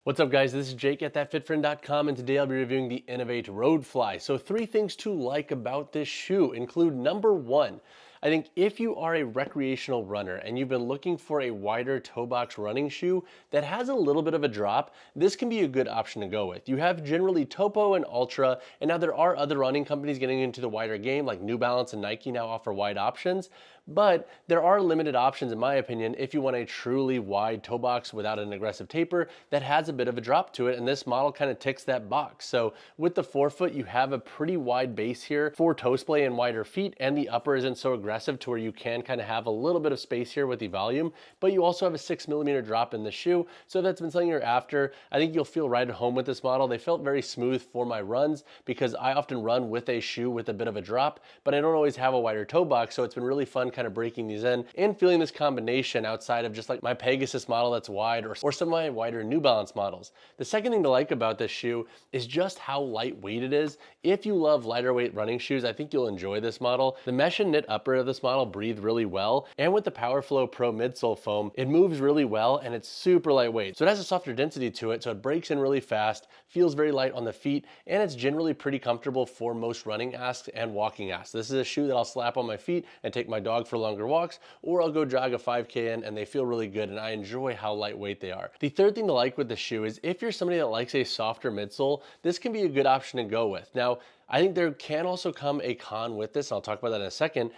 What's up guys, this is Jake at thatfitfriend.com and today I'll be reviewing the Inov8 Roadfly. So 3 things to like about this shoe include number 1, I think if you are a recreational runner and you've been looking for a wider toe box running shoe that has a little bit of a drop, this can be a good option to go with. You have generally Topo and Ultra, and now there are other running companies getting into the wider game like New Balance and Nike now offer wide options. But there are limited options in my opinion if you want a truly wide toe box without an aggressive taper that has a bit of a drop to it, and this model kind of ticks that box. So with the forefoot you have a pretty wide base here for toe splay and wider feet, and the upper isn't so aggressive to where you can kind of have a little bit of space here with the volume, but you also have a 6mm drop in the shoe. So if that's been something you're after, I think you'll feel right at home with this model. They felt very smooth for my runs because I often run with a shoe with a bit of a drop, but I don't always have a wider toe box, so it's been really fun kind of breaking these in and feeling this combination outside of just like my Pegasus model that's wide or some of my wider New Balance models. The second thing to like about this shoe is just how lightweight it is. If you love lighter weight running shoes, I think you'll enjoy this model. The mesh and knit upper of this model breathe really well, and with the PowerFlow Pro midsole foam, it moves really well and it's super lightweight. So it has a softer density to it, so it breaks in really fast, feels very light on the feet, and it's generally pretty comfortable for most running asks and walking asks. This is a shoe that I'll slap on my feet and take my dog for longer walks, or I'll go jog a 5K in, and they feel really good and I enjoy how lightweight they are. The third thing to like with the shoe is if you're somebody that likes a softer midsole, this can be a good option to go with. Now, I think there can also come a con with this, and I'll talk about that in a second.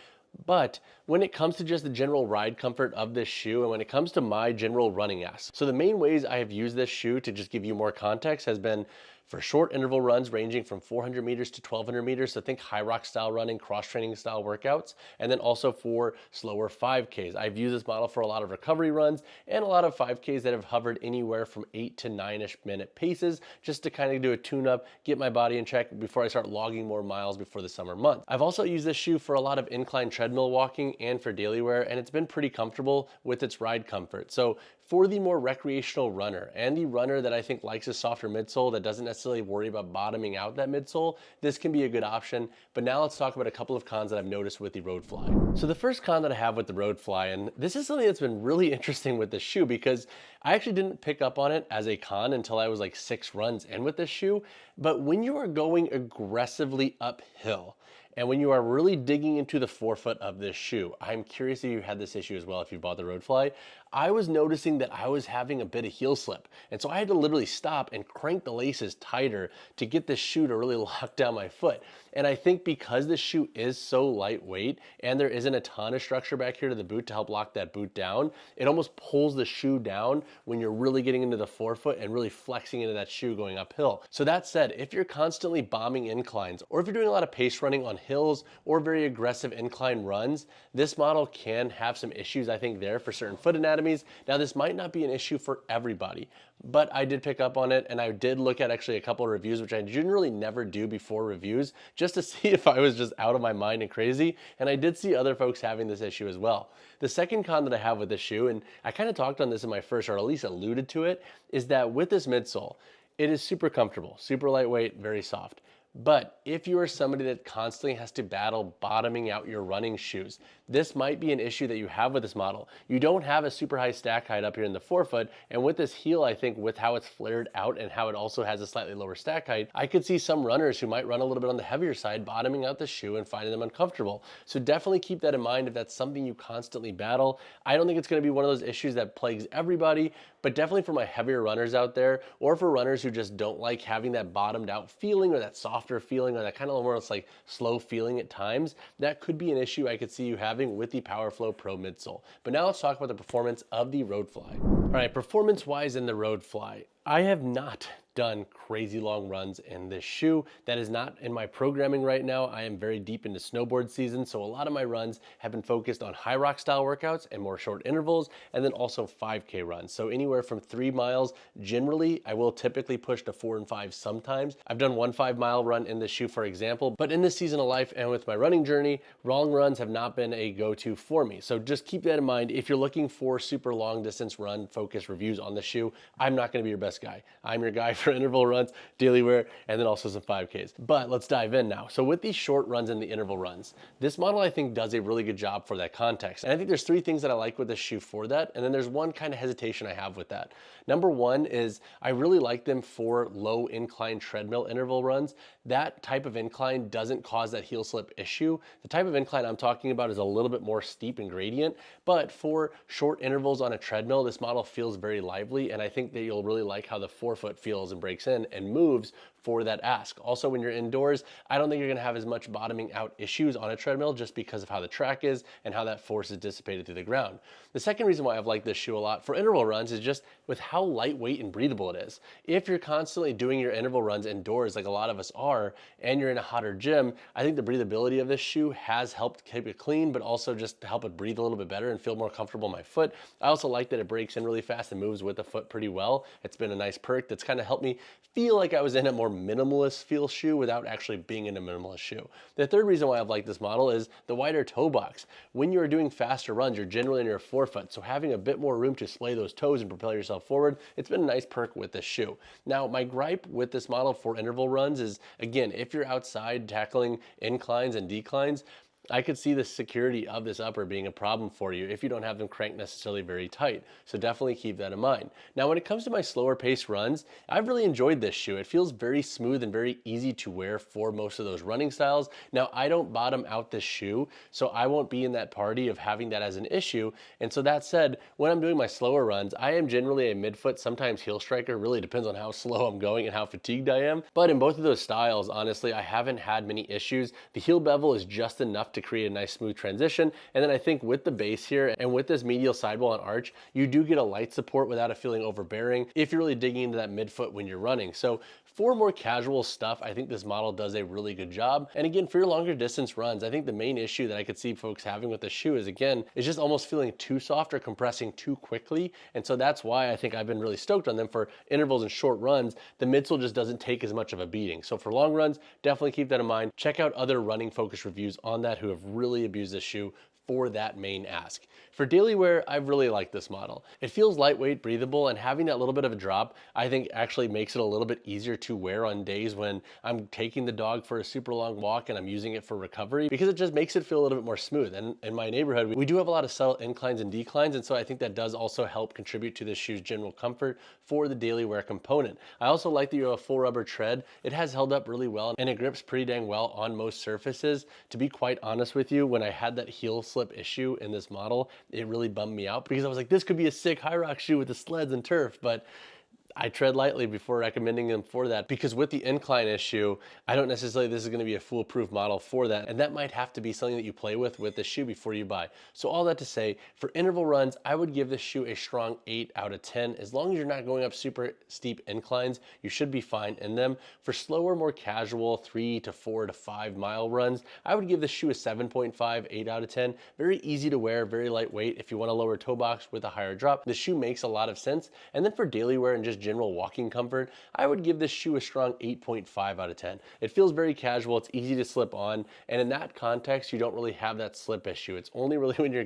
But when it comes to just the general ride comfort of this shoe, and when it comes to my general running ass, so the main ways I have used this shoe to just give you more context has been for short interval runs ranging from 400 meters to 1200 meters. So think high rock style running, cross training style workouts, and then also for slower 5Ks. I've used this model for a lot of recovery runs and a lot of 5Ks that have hovered anywhere from 8 to 9-ish minute paces, just to kind of do a tune up, get my body in check before I start logging more miles before the summer month. I've also used this shoe for a lot of incline treadmill walking and for daily wear, and it's been pretty comfortable with its ride comfort. So for the more recreational runner and the runner that I think likes a softer midsole that doesn't necessarily worry about bottoming out that midsole, this can be a good option. But now let's talk about a couple of cons that I've noticed with the Roadfly. So the first con that I have with the Roadfly, and this is something that's been really interesting with this shoe because I actually didn't pick up on it as a con until I was like 6 runs in with this shoe, but when you are going aggressively uphill, and when you are really digging into the forefoot of this shoe, I'm curious if you had this issue as well if you bought the Roadfly. I was noticing that I was having a bit of heel slip. And so I had to literally stop and crank the laces tighter to get this shoe to really lock down my foot. And I think because this shoe is so lightweight and there isn't a ton of structure back here to the boot to help lock that boot down, it almost pulls the shoe down when you're really getting into the forefoot and really flexing into that shoe going uphill. So that said, if you're constantly bombing inclines, or if you're doing a lot of pace running on hills or very aggressive incline runs, this model can have some issues I think there for certain foot anatomies. Now this might not be an issue for everybody, but I did pick up on it, and I did look at actually a couple of reviews, which I generally never do before reviews, just to see if I was just out of my mind and crazy, and I did see other folks having this issue as well. The second con that I have with this shoe, and I kind of talked on this in my first, or at least alluded to it, is that with this midsole, it is super comfortable, super lightweight, very soft. But if you are somebody that constantly has to battle bottoming out your running shoes, this might be an issue that you have with this model. You don't have a super high stack height up here in the forefoot, and with this heel, I think with how it's flared out and how it also has a slightly lower stack height, I could see some runners who might run a little bit on the heavier side bottoming out the shoe and finding them uncomfortable. So definitely keep that in mind if that's something you constantly battle. I don't think it's going to be one of those issues that plagues everybody, but definitely for my heavier runners out there, or for runners who just don't like having that bottomed out feeling or that softer feeling or that kind of more like slow feeling at times, that could be an issue I could see you having with the PowerFlow Pro midsole. But now let's talk about the performance of the Roadfly. All right, performance-wise in the Roadfly, I have not done crazy long runs in this shoe. That is not in my programming right now. I am very deep into snowboard season, so a lot of my runs have been focused on high rock style workouts and more short intervals, and then also 5K runs. So anywhere from 3 miles, generally, I will typically push to 4 and 5 sometimes. I've done one 5-mile run in this shoe, for example, but in this season of life and with my running journey, long runs have not been a go-to for me. So just keep that in mind. If you're looking for super long distance run focused reviews on the shoe, I'm not gonna be your best Northwest guy. I'm your guy for interval runs, daily wear, and then also some 5Ks. But let's dive in now. So with these short runs and the interval runs, this model I think does a really good job for that context. And I think there's three things that I like with this shoe for that, and then there's one kind of hesitation I have with that. Number one is I really like them for low incline treadmill interval runs. That type of incline doesn't cause that heel slip issue. The type of incline I'm talking about is a little bit more steep and gradient, but for short intervals on a treadmill, this model feels very lively, and I think that you'll really like how the forefoot feels and breaks in and moves for that ask. Also, when you're indoors, I don't think you're gonna have as much bottoming out issues on a treadmill just because of how the track is and how that force is dissipated through the ground. The second reason why I've liked this shoe a lot for interval runs is just with how lightweight and breathable it is. If you're constantly doing your interval runs indoors like a lot of us are, and you're in a hotter gym, I think the breathability of this shoe has helped keep it clean, but also just to help it breathe a little bit better and feel more comfortable in my foot. I also like that it breaks in really fast and moves with the foot pretty well. It's been a nice perk that's kind of helped me feel like I was in a more minimalist feel shoe without actually being in a minimalist shoe. The third reason why I've liked this model is the wider toe box. When you're doing faster runs, you're generally in your forefoot, so having a bit more room to splay those toes and propel yourself forward, it's been a nice perk with this shoe. Now, my gripe with this model for interval runs is, again, if you're outside tackling inclines and declines, I could see the security of this upper being a problem for you if you don't have them cranked necessarily very tight. So definitely keep that in mind. Now, when it comes to my slower pace runs, I've really enjoyed this shoe. It feels very smooth and very easy to wear for most of those running styles. Now, I don't bottom out this shoe, so I won't be in that party of having that as an issue. And so that said, when I'm doing my slower runs, I am generally a midfoot, sometimes heel striker. Really depends on how slow I'm going and how fatigued I am. But in both of those styles, honestly, I haven't had many issues. The heel bevel is just enough to create a nice smooth transition. And then I think with the base here and with this medial sidewall and arch, you do get a light support without it feeling overbearing if you're really digging into that midfoot when you're running. So for more casual stuff, I think this model does a really good job. And again, for your longer distance runs, I think the main issue that I could see folks having with this shoe is, again, is just almost feeling too soft or compressing too quickly. And so that's why I think I've been really stoked on them for intervals and short runs. The midsole just doesn't take as much of a beating. So for long runs, definitely keep that in mind. Check out other running focused reviews on that who have really abused this shoe for that main ask. For daily wear, I really like this model. It feels lightweight, breathable, and having that little bit of a drop, I think actually makes it a little bit easier to wear on days when I'm taking the dog for a super long walk and I'm using it for recovery, because it just makes it feel a little bit more smooth. And in my neighborhood, we do have a lot of subtle inclines and declines, and so I think that does also help contribute to this shoe's general comfort for the daily wear component. I also like that you have a full rubber tread. It has held up really well, and it grips pretty dang well on most surfaces. To be quite honest with you, when I had that heel slip issue in this model, it really bummed me out because I was like, this could be a sick high rock shoe with the sleds and turf, but I tread lightly before recommending them for that, because with the incline issue, I don't necessarily this is going to be a foolproof model for that, and that might have to be something that you play with the shoe before you buy. So all that to say, for interval runs, I would give this shoe a strong 8 out of 10. As long as you're not going up super steep inclines, you should be fine in them. For slower, more casual 3 to 4 to 5 mile runs, I would give this shoe a 7.5, 8 out of 10. Very easy to wear, very lightweight. If you want a lower toe box with a higher drop, the shoe makes a lot of sense. And then for daily wear and just general walking comfort, I would give this shoe a strong 8.5 out of 10. It feels very casual, it's easy to slip on, and in that context, you don't really have that slip issue. It's only really when you're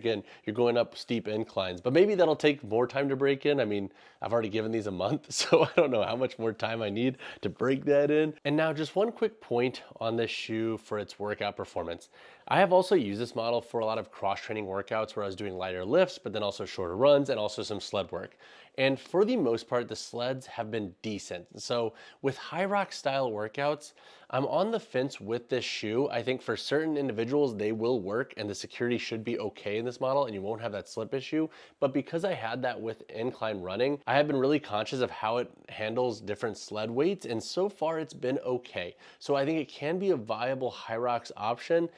going up steep inclines, but maybe that'll take more time to break in. I mean, I've already given these a month, so I don't know how much more time I need to break that in. And now just one quick point on this shoe for its workout performance. I have also used this model for a lot of cross-training workouts where I was doing lighter lifts, but then also shorter runs and also some sled work. And for the most part, the sleds have been decent. So with high rock style workouts, I'm on the fence with this shoe. I think for certain individuals, they will work and the security should be okay in this model and you won't have that slip issue. But because I had that with incline running, I have been really conscious of how it handles different sled weights, and so far it's been okay. So I think it can be a viable high rocks option.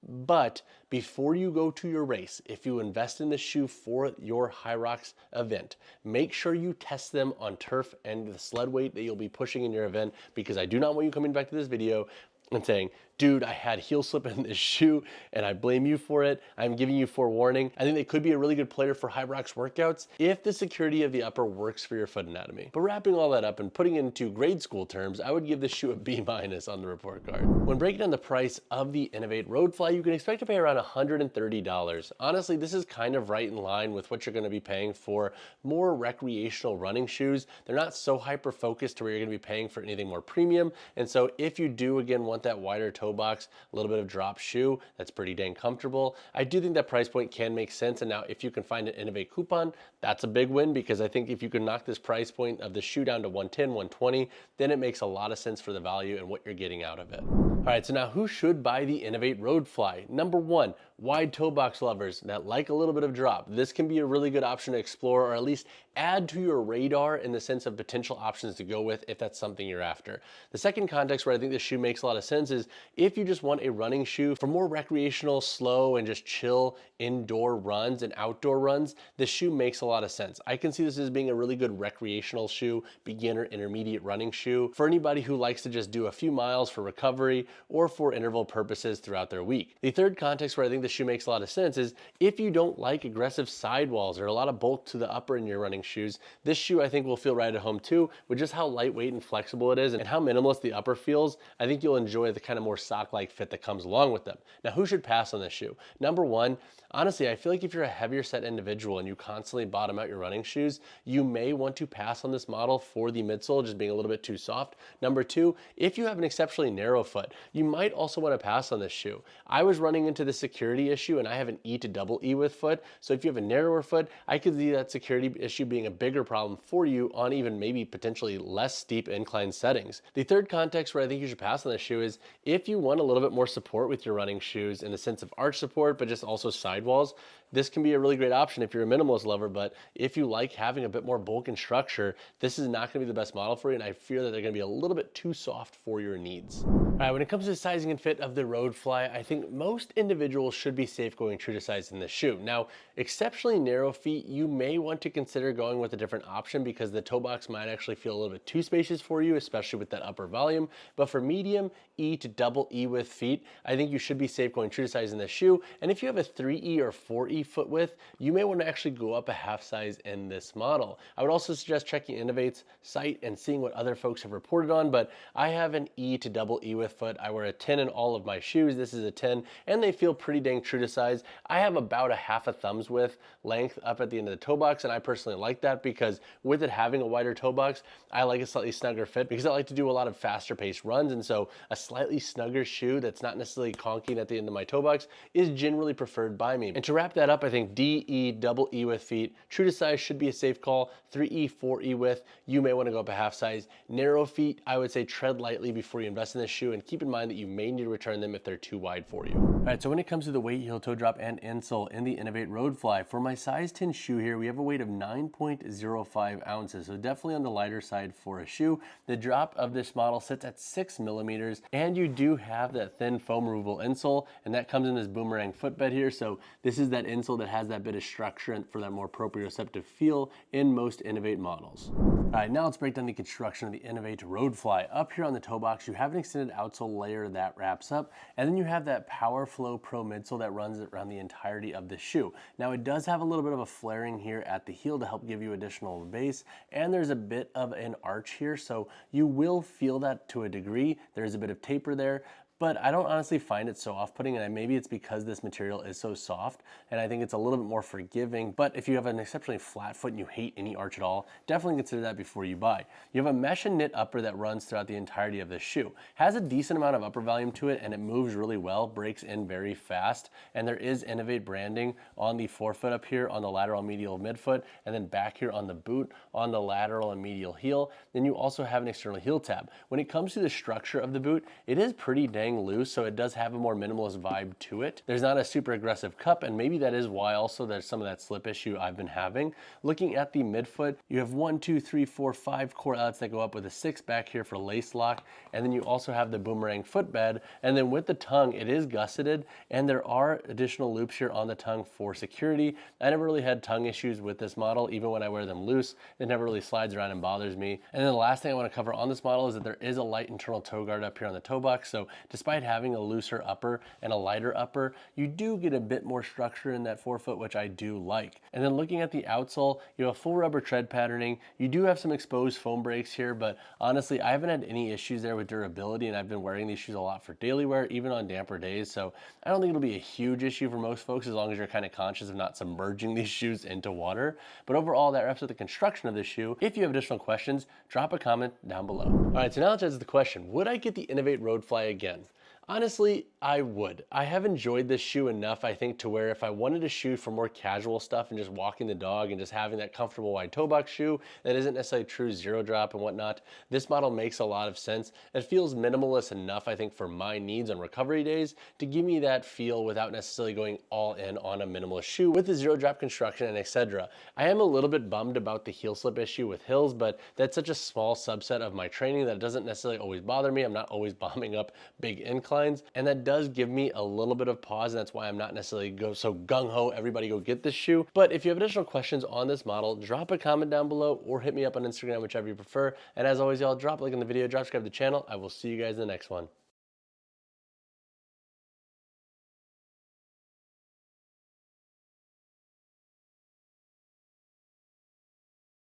But before you go to your race, if you invest in the shoe for your high rocks event, make sure you test them on turf and the sled weight that you'll be pushing in your event, because I do not want you coming back to this video and saying, dude, I had heel slip in this shoe and I blame you for it. I'm giving you forewarning. I think they could be a really good player for high rocks workouts if the security of the upper works for your foot anatomy. But wrapping all that up and putting it into grade school terms, I would give this shoe a B- on the report card. When breaking down the price of the Inov8 Roadfly, you can expect to pay around $130. Honestly, this is kind of right in line with what you're going to be paying for more recreational running shoes. They're not so hyper focused to where you're going to be paying for anything more premium. And so if you do again want that wider toe box, a little bit of drop shoe that's pretty dang comfortable, I do think that price point can make sense. And now if you can find an Inov8 coupon, that's a big win, because I think if you can knock this price point of the shoe down to 110, 120, then it makes a lot of sense for the value and what you're getting out of it. All right, so now who should buy the Inov8 Roadfly? Number one, wide toe box lovers that like a little bit of drop. This can be a really good option to explore, or at least add to your radar in the sense of potential options to go with if that's something you're after. The second context where I think this shoe makes a lot of sense is if you just want a running shoe for more recreational, slow, and just chill indoor runs and outdoor runs, this shoe makes a lot of sense. I can see this as being a really good recreational shoe, beginner, intermediate running shoe for anybody who likes to just do a few miles for recovery or for interval purposes throughout their week. The third context where I think this shoe makes a lot of sense is if you don't like aggressive sidewalls or a lot of bulk to the upper in your running shoes, this shoe I think will feel right at home too, with just how lightweight and flexible it is and how minimalist the upper feels. I think you'll enjoy the kind of more sock-like fit that comes along with them. Now, who should pass on this shoe? Number one, honestly, I feel like if you're a heavier set individual and you constantly bottom out your running shoes, you may want to pass on this model for the midsole just being a little bit too soft. Number two, if you have an exceptionally narrow foot, you might also want to pass on this shoe. I was running into the security issue and I have an E to double E with foot. So if you have a narrower foot, I could see that security issue being a bigger problem for you on even maybe potentially less steep incline settings. The third context where I think you should pass on this shoe is if you want a little bit more support with your running shoes in the sense of arch support, but just also sidewalls, this can be a really great option if you're a minimalist lover. But if you like having a bit more bulk and structure, this is not going to be the best model for you, and I fear that they're going to be a little bit too soft for your needs. All right, when it comes to sizing and fit of the Roadfly, I think most individuals should be safe going true to size in this shoe. Now, exceptionally narrow feet, you may want to consider going with a different option because the toe box might actually feel a little bit too spacious for you, especially with that upper volume. But for medium E to double E with feet, I think you should be safe going true to size in this shoe. And if you have a 3E or 4E foot width, you may want to actually go up a half size in this model. I would also suggest checking Inov8's site and seeing what other folks have reported on, but I have an E to double E with foot. I wear a 10 in all of my shoes. This is a 10, and they feel pretty dang true to size. I have about a half a thumb's width length up at the end of the toe box, and I personally like that because with it having a wider toe box, I like a slightly snugger fit because I like to do a lot of faster paced runs, and so a slightly snugger shoe that's not necessarily conking at the end of my toe box is generally preferred by me. And to wrap that up, I think D, E, double E with feet, true to size should be a safe call. 3E, 4E width, you may want to go up a half size. Narrow feet, I would say tread lightly before you invest in this shoe, and keep in mind that you may need to return them if they're too wide for you. All right, so when it comes to the weight, heel, toe drop, and insole in the Inov8 Roadfly, for my size 10 shoe here, we have a weight of 9.05 ounces, so definitely on the lighter side for a shoe. The drop of this model sits at 6 millimeters, and you do have that thin foam removal insole, and that comes in this boomerang footbed here, so this is that insole that has that bit of structure and for that more proprioceptive feel in most Inov8 models. All right, now let's break down the construction of the Inov8 Roadfly. Up here on the toe box, you have an extended outsole layer that wraps up, and then you have that Power Flow Pro midsole that runs around the entirety of the shoe. Now, it does have a little bit of a flaring here at the heel to help give you additional base, and there's a bit of an arch here, so you will feel that to a degree. There's a bit of taper there, but I don't honestly find it so off-putting, and maybe it's because this material is so soft, and I think it's a little bit more forgiving. But if you have an exceptionally flat foot and you hate any arch at all, definitely consider that before you buy. You have a mesh and knit upper that runs throughout the entirety of this shoe. Has a decent amount of upper volume to it, and it moves really well, breaks in very fast, and there is Inov8 branding on the forefoot up here, on the lateral medial midfoot, and then back here on the boot, on the lateral and medial heel. Then you also have an external heel tab. When it comes to the structure of the boot, it is pretty dang loose, so it does have a more minimalist vibe to it. There's not a super aggressive cup, and maybe that is why also there's some of that slip issue I've been having. Looking at the midfoot, you have 1, 2, 3, 4, 5 core outlets that go up with a 6 back here for lace lock, and then you also have the boomerang footbed, and then with the tongue, it is gusseted, and there are additional loops here on the tongue for security. I never really had tongue issues with this model, even when I wear them loose. It never really slides around and bothers me. And then the last thing I want to cover on this model is that there is a light internal toe guard up here on the toe box, so to despite having a looser upper and a lighter upper, you do get a bit more structure in that forefoot, which I do like. And then looking at the outsole, you have full rubber tread patterning. You do have some exposed foam brakes here, but honestly, I haven't had any issues there with durability, and I've been wearing these shoes a lot for daily wear, even on damper days. So I don't think it'll be a huge issue for most folks as long as you're kind of conscious of not submerging these shoes into water. But overall, that wraps up the construction of this shoe. If you have additional questions, drop a comment down below. All right, so now let's answer the question, would I get the Inov8 Roadfly again? Honestly, I would. I have enjoyed this shoe enough, I think, to where if I wanted a shoe for more casual stuff and just walking the dog and just having that comfortable wide toe box shoe that isn't necessarily true zero drop and whatnot, this model makes a lot of sense. It feels minimalist enough, I think, for my needs on recovery days to give me that feel without necessarily going all in on a minimalist shoe with the zero drop construction and etc. I am a little bit bummed about the heel slip issue with hills, but that's such a small subset of my training that it doesn't necessarily always bother me. I'm not always bombing up big inclines. And that does give me a little bit of pause, and that's why I'm not necessarily so gung-ho, everybody go get this shoe. But if you have additional questions on this model, drop a comment down below or hit me up on Instagram, whichever you prefer. And as always, y'all, drop a like in the video, subscribe to the channel. I will see you guys in the next one.